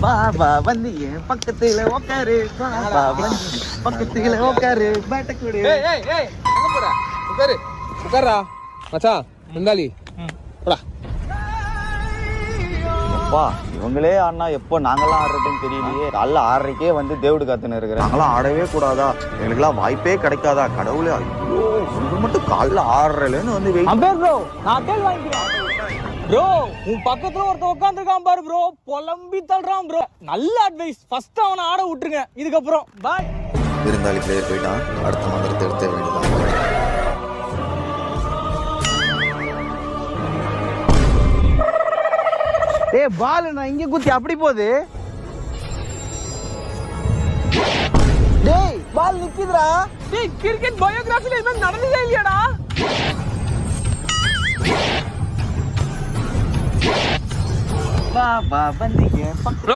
பாபா வந்து என் பக்கத்துல உட்காரு, பாபா வந்து பக்கத்துல உட்காரு, பேட்ட கொடு. எங்க போற? உட்காரு உட்காரா மச்சான் முந்தாளி போடா. அப்பா இவங்களே ஆடினா எப்போ நாங்களாம் ஆடுறதுன்னு தெரியலையே. காலைல 6:30க்கே வந்து தேவடு காத்துன்னு இருக்கிறேன். நாங்களாம் ஆடவே கூடாதா? எங்களுக்குலாம் வாய்ப்பே கிடைக்காதா? கடவுளே, ஐயோ இது மட்டும் காலைல 6:30லேன்னு வந்து ப்ரோ நான் அட்டல் வாங்கிக்கிறேன் ப்ரோ. உன் பக்கத்துல ஒருத்த உட்காந்துருக்கான் பாரு ப்ரோ, புலம்பி தள்ளுறான் ப்ரோ. நல்ல அட்வைஸ், ஃபர்ஸ்ட் அவனை ஆட விட்டுருங்க, இதுக்கப்புறம் பாய். விருந்தாளி பிளேயர் போயிட்டான், அடுத்த மந்திரத்தை எடுத்த வேண்டியதான். ஏய் பால் நான் இங்க குத்தி அப்படி போகுது. டேய் பால் நிக்குதுடா. டேய் கிரிக்கெட் பயோகிராஃபில இது நடந்ததே இல்லையாடா? பாபா வந்து